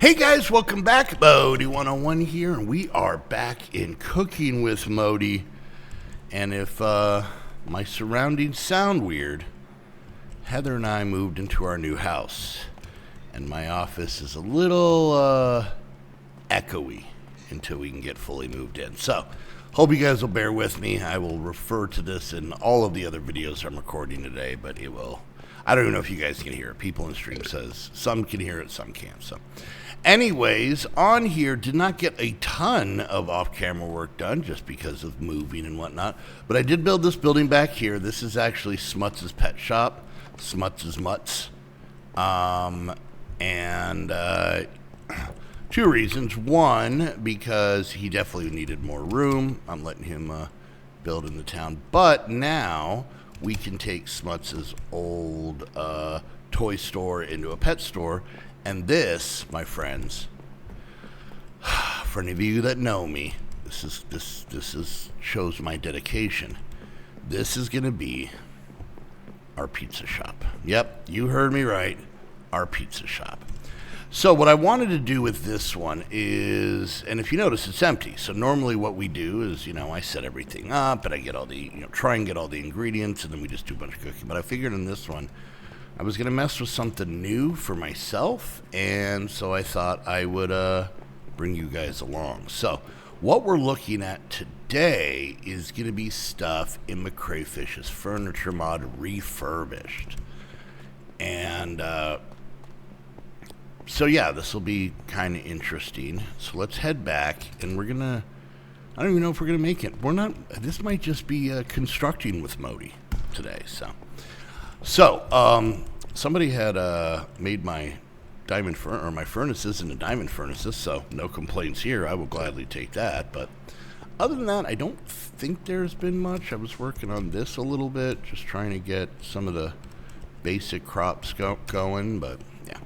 Hey guys, welcome back. Modii 101 here, and we are back in Cooking with Modii. And if my surroundings sound weird, Heather and I moved into our new house, and my office is a little echoey until we can get fully moved in. So, hope you guys will bear with me. I will refer to this in all of the other videos I'm recording today, but it will. I don't even know if you guys can hear it. People in the stream says some can hear it, some can't. So, anyways, on here, did not get a ton of off-camera work done just because of moving and whatnot. But I did build this building back here. This is actually Smuts' pet shop, Smuts' Mutts. Two reasons. One, because he definitely needed more room. I'm letting him build in the town. But now we can take Smuts' old toy store into a pet store. And this, my friends, for any of you that know me, this shows my dedication. This is going to be our pizza shop. Yep, you heard me right. Our pizza shop. So what I wanted to do with this one is, and if you notice, it's empty. So normally what we do is, I set everything up and I get all the, try and get all the ingredients, and then we just do a bunch of cooking. But I figured in this one, I was going to mess with something new for myself, and so I thought I would bring you guys along. So what we're looking at today is going to be stuff in McCrayfish's furniture mod refurbished. And so yeah, this will be kind of interesting. So let's head back, and we're going to, I don't even know if we're going to make it. This might just be constructing with Modii today, so somebody had made my my furnaces into diamond furnaces, so no complaints here. I will gladly take that. But other than that, I don't think there's been much. I was working on this a little bit, just trying to get some of the basic crops going, but yeah.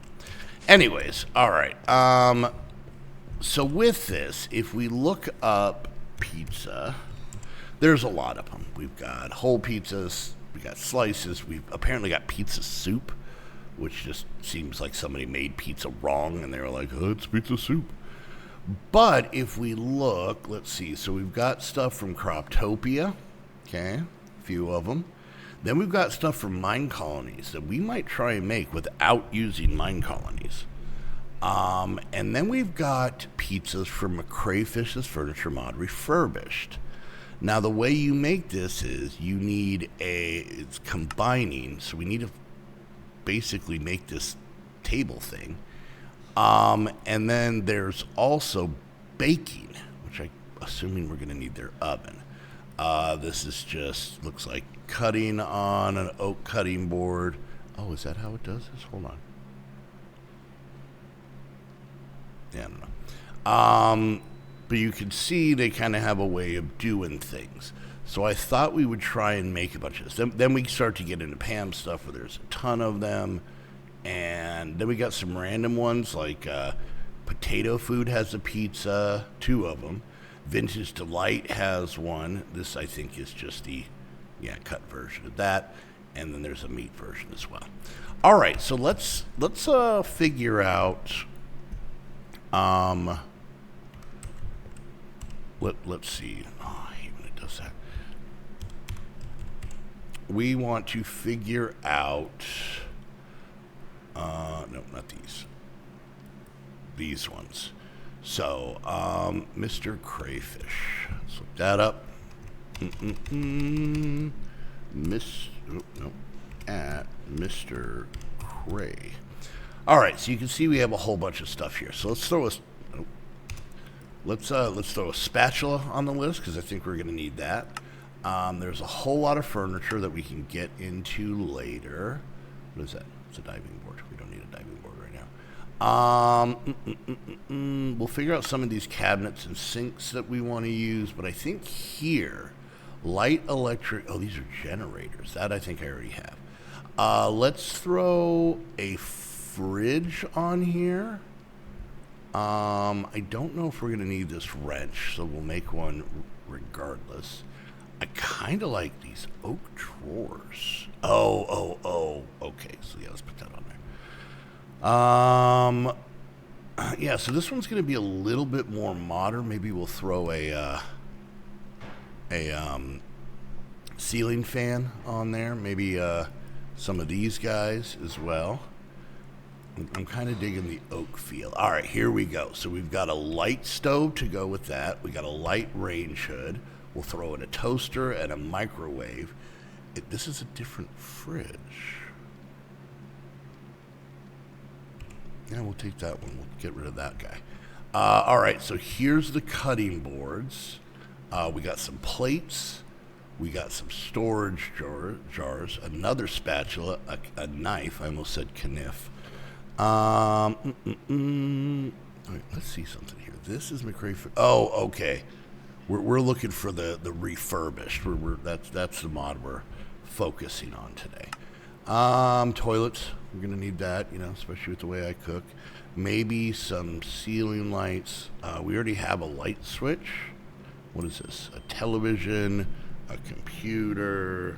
Anyways, all right. So with this, if we look up pizza, there's a lot of them. We've got whole pizzas. We got slices. We've apparently got pizza soup, which just seems like somebody made pizza wrong, and they were like, oh, it's pizza soup. But if we look, let's see. So we've got stuff from Croptopia, okay, a few of them. Then we've got stuff from mine colonies that we might try and make without using mine colonies. And then we've got pizzas from McCrayfish's Furniture Mod refurbished. Now, the way you make this is you need it's combining, so we need to basically make this table thing. And then there's also baking, which I'm assuming we're going to need their oven. This is just, looks like cutting on an oak cutting board. Oh, is that how it does this? Hold on. Yeah, I don't know. But you can see they kind of have a way of doing things. So I thought we would try and make a bunch of this. Then we start to get into Pam stuff where there's a ton of them. And then we got some random ones like Potato Food has a pizza, 2 of them. Vintage Delight has one. This, I think, is just the cut version of that. And then there's a meat version as well. All right, so let's figure out. Let's see. Oh, I hate when it does that. We want to figure out. No, not these. These ones. So, Mr. Crayfish. Let's look that up. At Mr. Cray. All right, so you can see we have a whole bunch of stuff here. So let's throw a spatula on the list because I think we're going to need that. There's a whole lot of furniture that we can get into later. What is that? It's a diving board. We don't need a diving board right now. We'll figure out some of these cabinets and sinks that we want to use, but I think here, light, electric. Oh, these are generators. That I think I already have. Let's throw a fridge on here. I don't know if we're going to need this wrench, so we'll make one regardless. I kind of like these oak drawers. Oh. Okay, so yeah, let's put that on there. Yeah, so this one's going to be a little bit more modern. Maybe we'll throw a ceiling fan on there. Maybe some of these guys as well. I'm kind of digging the oak feel. All right, here we go. So we've got a light stove to go with that. We got a light range hood. We'll throw in a toaster and a microwave. This is a different fridge. Yeah, we'll take that one. We'll get rid of that guy. All right, so here's the cutting boards. We got some plates. We got some storage jars, another spatula, a knife. I almost said kniff. All right, let's see something here. This is McRae. Oh, okay. We're looking for the refurbished. That's the mod we're focusing on today. Toilets. We're gonna need that, especially with the way I cook. Maybe some ceiling lights. We already have a light switch. What is this? A television, a computer.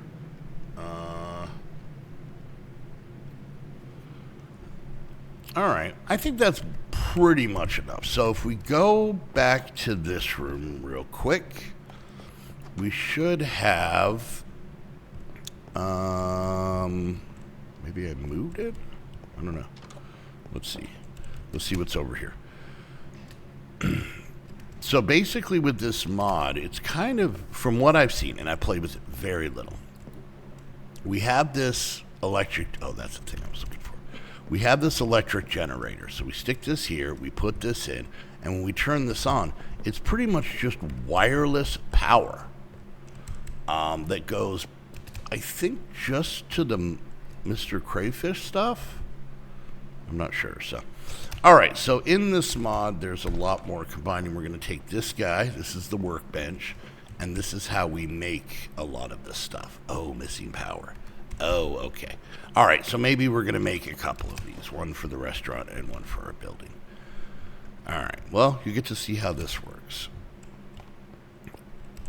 All right, I think that's pretty much enough. So if we go back to this room real quick, we should have, maybe I moved it? I don't know. Let's see. Let's see what's over here. So basically with this mod, it's kind of, from what I've seen, and I played with it very little, we have this electric, oh, that's the thing I was looking for. We have this electric generator. So we stick this here, we put this in, and when we turn this on, it's pretty much just wireless power that goes, I think, just to the Mr. Crayfish stuff. I'm not sure. So, all right. So in this mod, there's a lot more combining. We're going to take this guy. This is the workbench, and this is how we make a lot of this stuff. Oh, missing power. Oh, okay. All right, so maybe we're going to make a couple of these, one for the restaurant and one for our building. All right, well, you get to see how this works.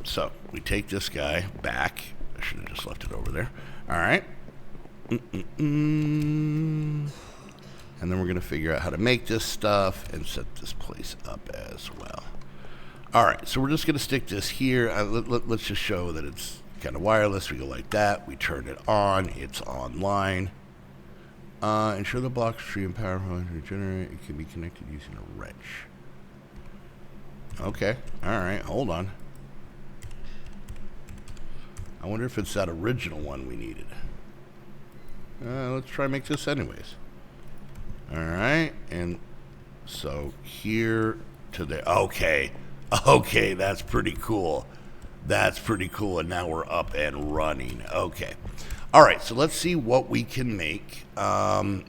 So we take this guy back. I should have just left it over there. All right. And then we're going to figure out how to make this stuff and set this place up as well. All right, so we're just going to stick this here. Let's just show that it's kind of wireless. We go like that. We turn it on. It's online. Ensure the block stream power to generate. It can be connected using a wrench. Okay. All right. Hold on. I wonder if it's that original one we needed. Let's try and make this anyways. All right. And so here to there. Okay. Okay. That's pretty cool. That's pretty cool, and now we're up and running. Okay. All right, so let's see what we can make. Let's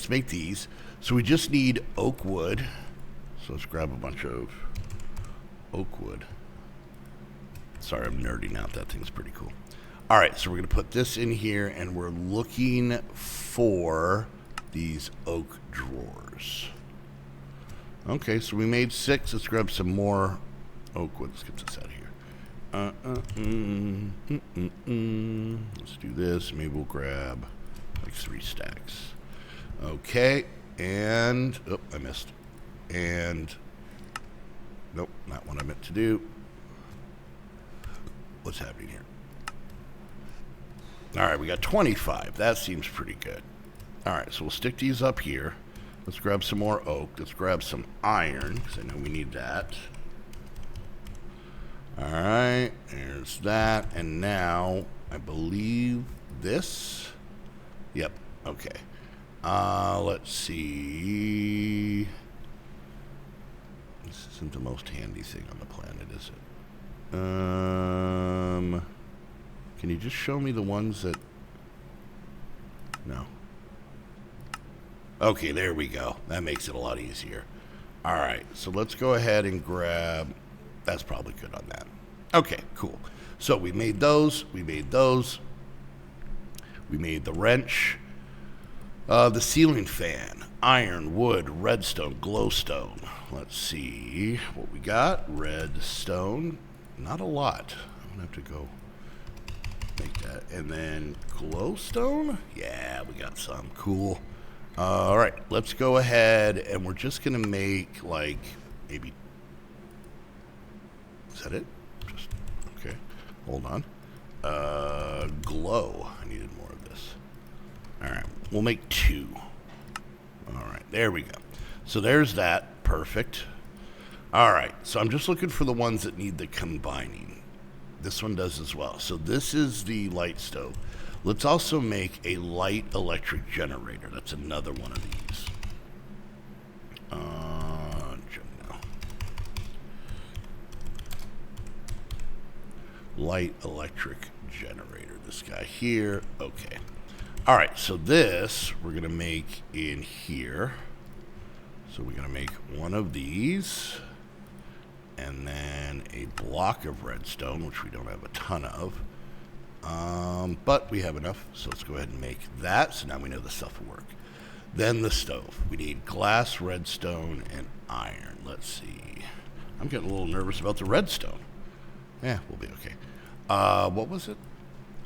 make these. So we just need oak wood. So let's grab a bunch of oak wood. Sorry, I'm nerding out. That thing's pretty cool. All right, so we're going to put this in here, and we're looking for these oak drawers. Okay, so we made 6. Let's grab some more oak wood. Let's get this out of here. Let's do this. Maybe we'll grab like 3 stacks. Okay, and oh, I missed. And nope, not what I meant to do. What's happening here? All right, we got 25. That seems pretty good. All right, so we'll stick these up here. Let's grab some more oak. Let's grab some iron, because I know we need that. All right, there's that. And now, I believe this. Yep, okay. Let's see. This isn't the most handy thing on the planet, is it? Can you just show me the ones that... No. Okay, there we go. That makes it a lot easier. All right, so let's go ahead and grab... That's probably good on that. Okay, cool. So we made those. We made those. We made the wrench. The ceiling fan. Iron, wood, redstone, glowstone. Let's see what we got. Redstone. Not a lot. I'm going to have to go make that. And then glowstone. Yeah, we got some. Cool. All right, let's go ahead and we're just going to make like maybe, is that it? Just, okay, hold on. Glow, I needed more of this. All right, we'll make 2. All right, there we go. So there's that, perfect. All right, so I'm just looking for the ones that need the combining. This one does as well. So this is the light stove. Let's also make a light electric generator. That's another one of these. No. Light electric generator. This guy here. Okay. All right, so this we're going to make in here. So we're going to make one of these. And then a block of redstone, which we don't have a ton of. But we have enough, so let's go ahead and make that. So now we know the stuff will work. Then the stove. We need glass, redstone, and iron. Let's see. I'm getting a little nervous about the redstone. Yeah, we'll be okay. What was it?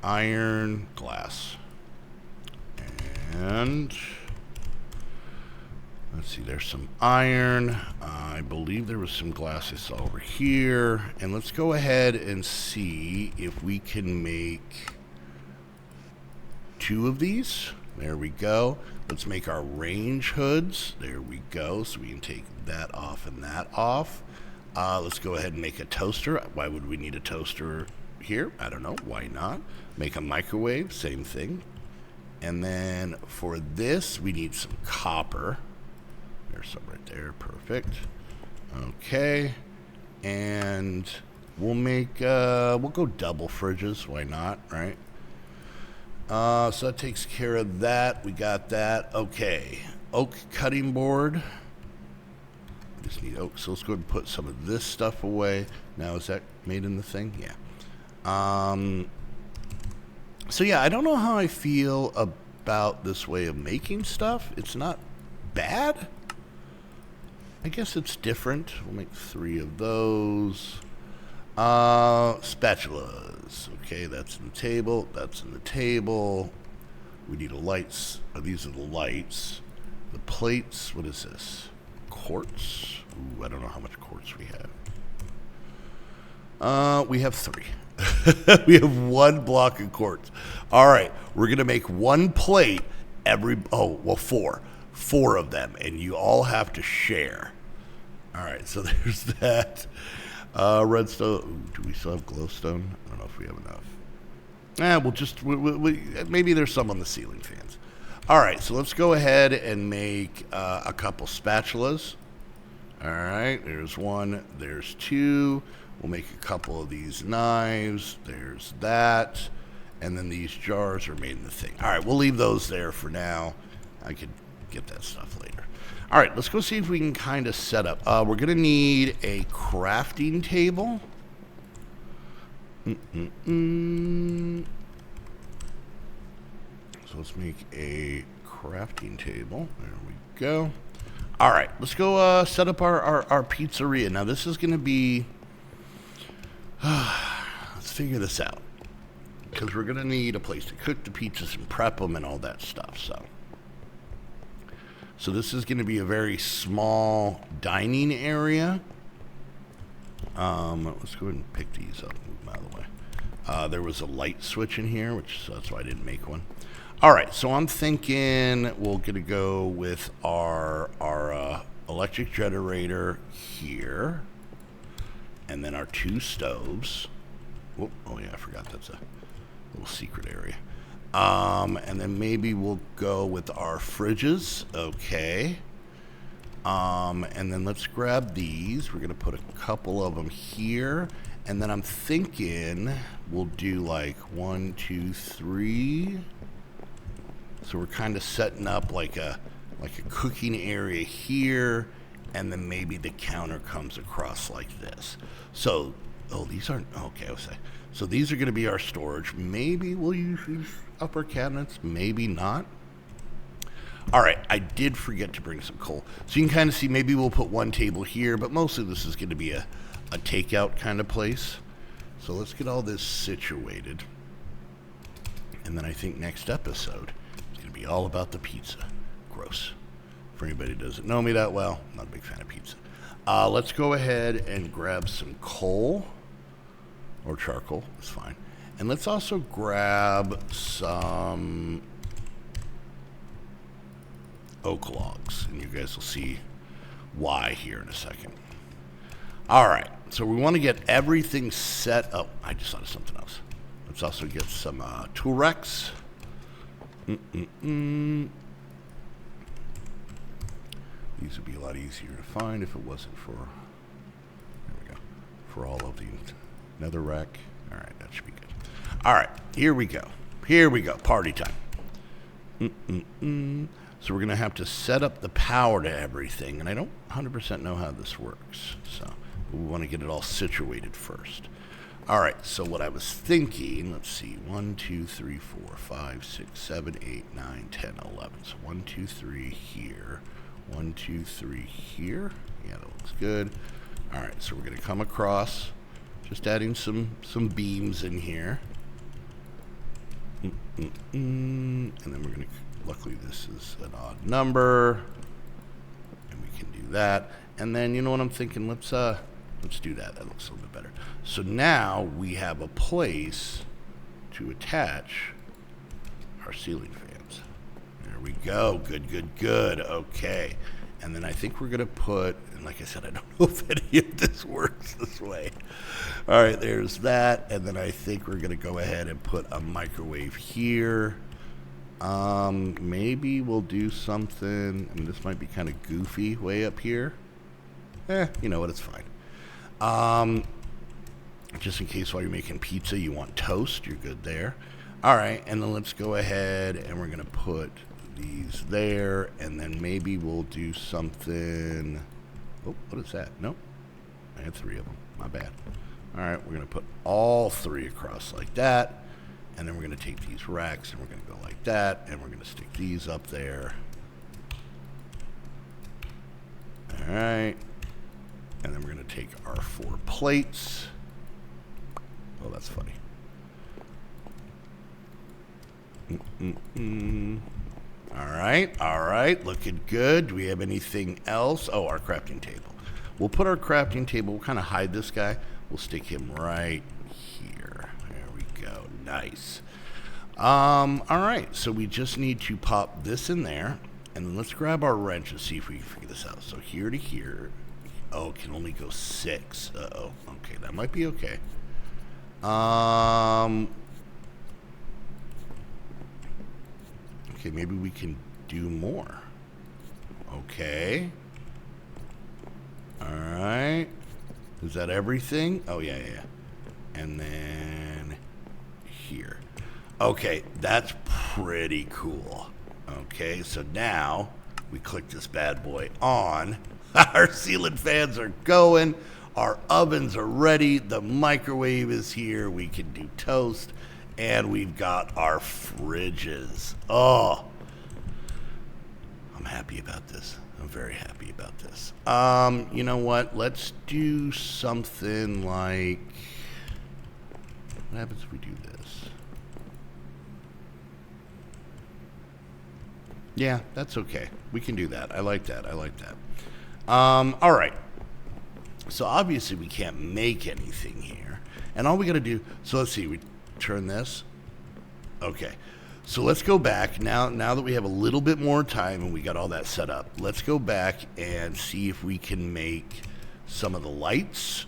Iron, glass. And let's see, there's some iron. I believe there was some glass I saw over here. And let's go ahead and see if we can make 2 of these. There we go. Let's make our range hoods. There we go. So we can take that off and that off. Let's go ahead and make a toaster. Why would we need a toaster here? I don't know. Why not? Make a microwave. Same thing. And then for this, we need some copper. There's some right there. Perfect. Okay. And we'll make, we'll go double fridges. Why not, right? So that takes care of that. We got that. Okay. Oak cutting board. We just need oak. So let's go ahead and put some of this stuff away. Now, is that made in the thing? Yeah. So yeah, I don't know how I feel about this way of making stuff. It's not bad. I guess it's different. We'll make 3 of those. Spatulas. Okay, that's in the table. That's in the table. We need a lights. Oh, these are the lights. The plates. What is this? Quartz. Ooh, I don't know how much quartz we have. We have 3. We have 1 block of quartz. All right, we're gonna make 1 plate every. Oh, well, 4. 4 of them, and you all have to share. All right, so there's that. Redstone. Ooh, do we still have glowstone? I don't know if we have enough. We'll just maybe there's some on the ceiling fans. All right, so let's go ahead and make a couple spatulas. All right, there's 1. There's 2. We'll make a couple of these knives. There's that. And then these jars are made in the thing. All right, we'll leave those there for now. I could get that stuff later. All right, let's go see if we can kind of set up. We're going to need a crafting table. So let's make a crafting table. There we go. All right, let's go set up our pizzeria. Now, this is going to be... let's figure this out. Because we're going to need a place to cook the pizzas and prep them and all that stuff, So this is going to be a very small dining area. Let's go ahead and pick these up. Move them out of the way. There was a light switch in here, so that's why I didn't make one. All right, so I'm thinking we're going to go with our electric generator here, and then our 2 stoves. Oh yeah, I forgot that's a little secret area. And then maybe we'll go with our fridges. Okay. And then let's grab these. We're going to put a couple of them here. And then I'm thinking we'll do like 1, 2, 3. So we're kind of setting up like a cooking area here. And then maybe the counter comes across like this. So, these aren't, okay, I'll say. So these are going to be our storage. Maybe we'll use these upper cabinets, maybe not. All right, I did forget to bring some coal. So you can kind of see maybe we'll put 1 table here, but mostly this is going to be a takeout kind of place. So let's get all this situated. And then I think next episode is going to be all about the pizza. gross. For anybody who doesn't know me that well, I'm not a big fan of pizza. Let's go ahead and grab some coal, or charcoal, it's fine. And let's also grab some oak logs, and you guys will see why here in a second. All right, so we want to get everything set up. I just thought of something else. Let's also get some tool racks. These would be a lot easier to find if it wasn't for, there we go, for all of the nether rack. All right, that should be good. All right, here we go. Here we go, party time. So we're going to have to set up the power to everything, and I don't 100% know how this works, so we want to get it all situated first. All right, so what I was thinking, let's see, 1, 2, 3, 4, 5, 6, 7, 8, 9, 10, 11. So 1, 2, 3 here, 1, 2, 3 here. Yeah, that looks good. All right, so we're going to come across, just adding some beams in here. And then we're going to, luckily this is an odd number, and we can do that. And then, you know what I'm thinking, let's do that. That looks a little bit better. So now we have a place to attach our ceiling fans. There we go. Good, good, good. Okay. And then I think we're going to put, and like I said, I don't know if any of this works this way. All right, there's that. And then I think we're going to go ahead and put a microwave here. Maybe we'll do something, I mean, this might be kind of goofy way up here. You know what, it's fine. Just in case while you're making pizza you want toast, you're good there. All right, and then let's go ahead and we're gonna put these there, and then maybe we'll do something. Oh, what is that? Nope, I had 3 of them, my bad. All right, we're gonna put all 3 across like that, and then we're gonna take these racks and we're gonna go like that, and we're gonna stick these up there. All right. And then we're going to take our 4 plates. Oh, that's funny. All right, looking good. Do we have anything else? Oh, our crafting table. We'll put our crafting table, we'll kind of hide this guy. We'll stick him right here. There we go, nice. All right, so we just need to pop this in there. And then let's grab our wrench and see if we can figure this out. So here to here. Oh, it can only go 6. Uh-oh. Okay, that might be okay. Okay, maybe we can do more. Okay. All right. Is that everything? Oh, yeah. And then here. Okay, that's pretty cool. Okay, so now we click this bad boy on. Our ceiling fans are going. Our ovens are ready. The microwave is here. We can do toast. And we've got our fridges. Oh, I'm happy about this. I'm very happy about this. You know what? Let's do something like, what happens if we do this? Yeah, that's okay. We can do that. I like that. All right. So obviously we can't make anything here. And all we got to do, so let's see, we turn this. Okay. So let's go back. Now that we have a little bit more time and we got all that set up, let's go back and see if we can make some of the lights.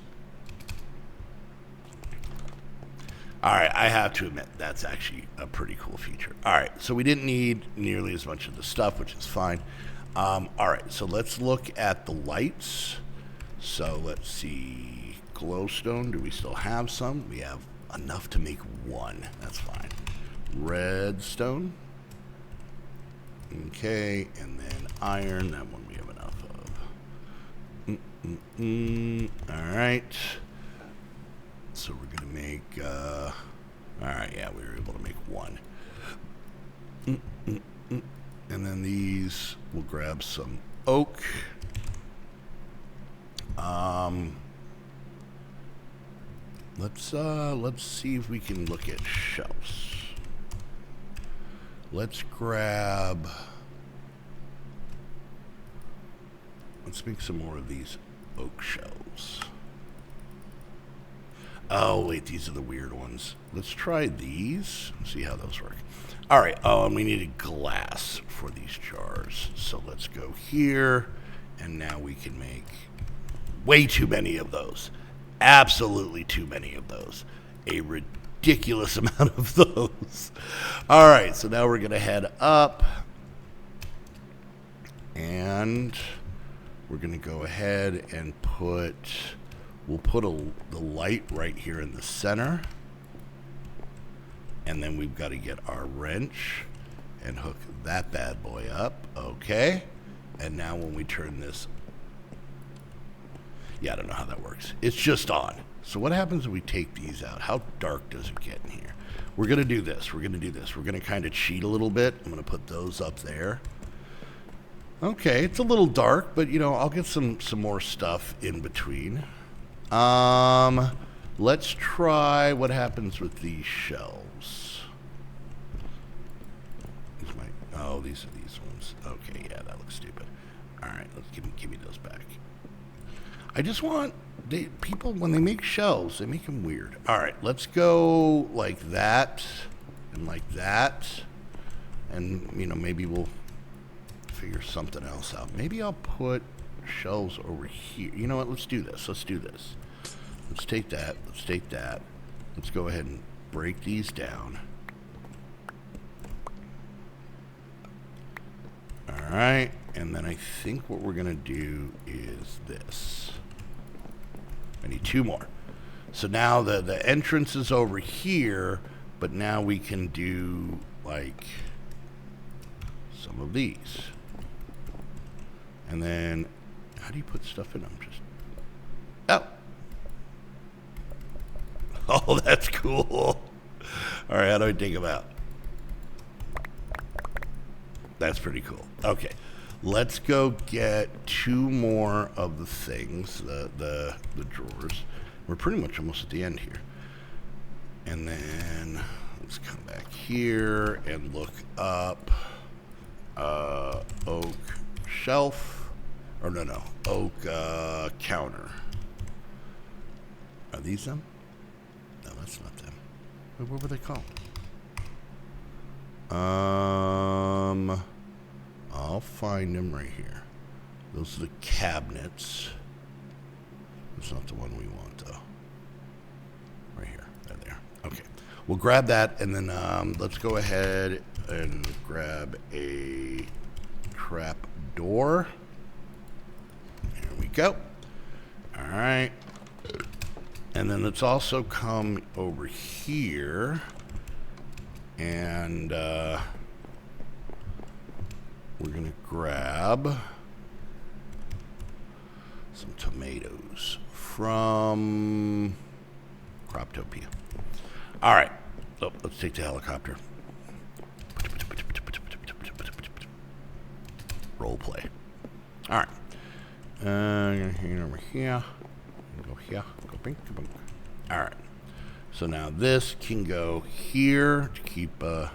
All right, I have to admit, that's actually a pretty cool feature. All right, so we didn't need nearly as much of the stuff, which is fine. All right, so let's look at the lights. So let's see, glowstone, do we still have some? We have enough to make 1, that's fine. Redstone. Okay, and then iron, that one we have enough of. All right. So we're going to make, all right, yeah, we were able to make 1. And then these, we'll grab some oak. Let's see if we can look at shelves. Let's grab, Let's make some more of these oak shelves. Oh, wait, these are the weird ones. Let's try these. See how those work. All right, and we needed glass for these jars. So let's go here, and now we can make way too many of those. Absolutely too many of those. A ridiculous amount of those. All right, so now we're going to head up, and we're going to go ahead and we'll put the light right here in the center. And then we've got to get our wrench and hook that bad boy up. Okay. And now when we turn this, yeah, I don't know how that works. It's just on. So what happens when we take these out? How dark does it get in here? We're going to do this. We're going to kind of cheat a little bit. I'm going to put those up there. Okay, it's a little dark, but, you know, I'll get some more stuff in between. Let's try what happens with these shelves. These are these ones. Okay, yeah, that looks stupid. All right, let's give me those back. I just want people, when they make shelves, they make them weird. All right, let's go like that and like that, and you know, maybe we'll figure something else out. Maybe I'll put shelves over here. You know what? Let's do this. Let's take that. Let's take that. Let's go ahead and break these down. All right, and then I think what we're going to do is this. I need two more. So now the entrance is over here, but now we can do, like, some of these. And then, how do you put stuff in them? Just, oh, that's cool. All right, how do I dig them out? That's pretty cool. Okay, let's go get two more of the things, the drawers. We're pretty much almost at the end here. And then let's come back here and look up oak shelf. Or no, oak counter. Are these them? No, that's not them. Wait, what were they called? I'll find them right here. Those are the cabinets. That's not the one we want, though. Right here. There. Okay. We'll grab that, and then let's go ahead and grab a trap door. There we go. All right. And then let's also come over here, and we're going to grab some tomatoes from Croptopia. All right. Oh, let's take the helicopter. Role play. All right. Over here. Go here. Go bink, go bink. All right. So now this can go here to keep the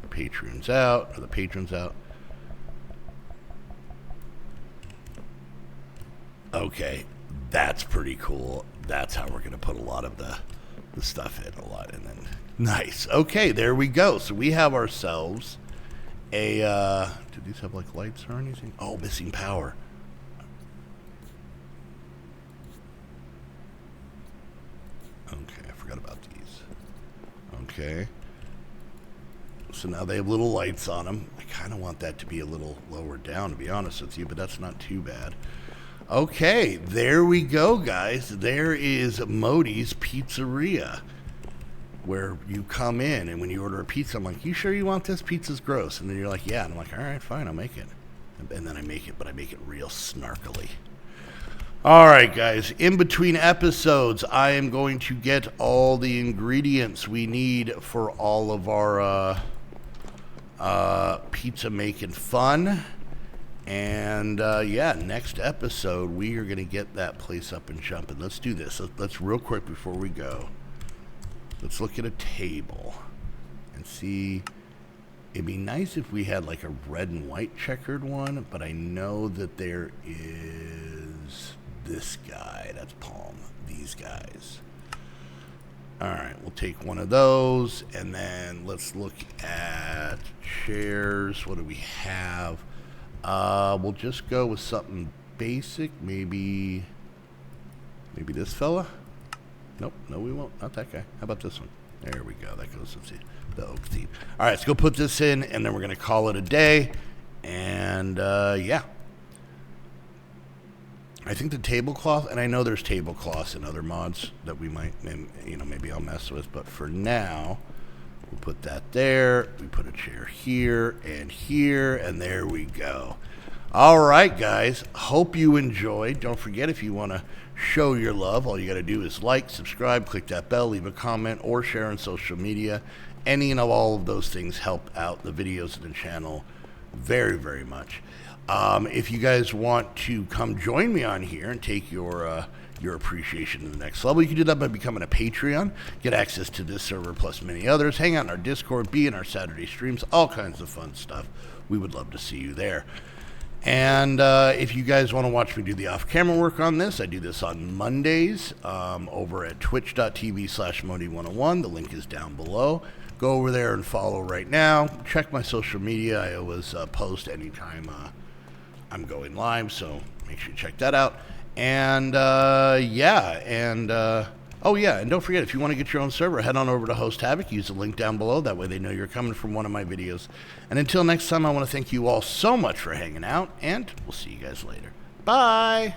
patrons out. Okay, that's pretty cool. That's how we're going to put a lot of the stuff in. And then, nice. Okay, there we go. So we have ourselves a, do these have like lights or anything? Oh, missing power. Okay, I forgot about these. Okay. So now they have little lights on them. I kind of want that to be a little lower down, to be honest with you, but that's not too bad. Okay, there we go, guys. There is Modi's Pizzeria, where you come in, and when you order a pizza, I'm like, you sure you want this? Pizza's gross. And then you're like, yeah. And I'm like, all right, fine, I'll make it. And then I make it, but I make it real snarkily. All right, guys, in between episodes, I am going to get all the ingredients we need for all of our pizza making fun. And yeah, next episode, we are going to get that place up and jumping. Let's do this. Let's real quick before we go. Let's look at a table and see It'd be nice if we had like a red and white checkered one, but I know that there is this guy. That's Palm. These guys. All right, we'll take one of those, and then let's look at chairs. What do we have? We'll just go with something basic. Maybe this fella? Nope, no we won't. Not that guy. How about this one? There we go. That goes with the oak theme. All right, let's go put this in, and then we're going to call it a day. And, yeah. I think the tablecloth, and I know there's tablecloths and other mods that we might, maybe I'll mess with. But for now, we'll put that there. We put a chair here, and there we go. All right, guys. Hope you enjoyed. Don't forget, if you want to show your love, all you got to do is like, subscribe, click that bell, leave a comment, or share on social media. Any and all of those things help out the videos of the channel very, very much. If you guys want to come join me on here and take your appreciation to the next level, you can do that by becoming a Patreon, get access to this server plus many others, hang out in our Discord, be in our Saturday streams, all kinds of fun stuff. We would love to see you there. And if you guys want to watch me do the off-camera work on this, I do this on Mondays over at twitch.tv/Modii101. The link is down below. Go over there and follow right now. Check my social media. I always post anytime I'm going live, so make sure you check that out. And, oh yeah, and don't forget, if you want to get your own server, head on over to Host Havoc. Use the link down below. That way they know you're coming from one of my videos. And until next time, I want to thank you all so much for hanging out, and we'll see you guys later. Bye!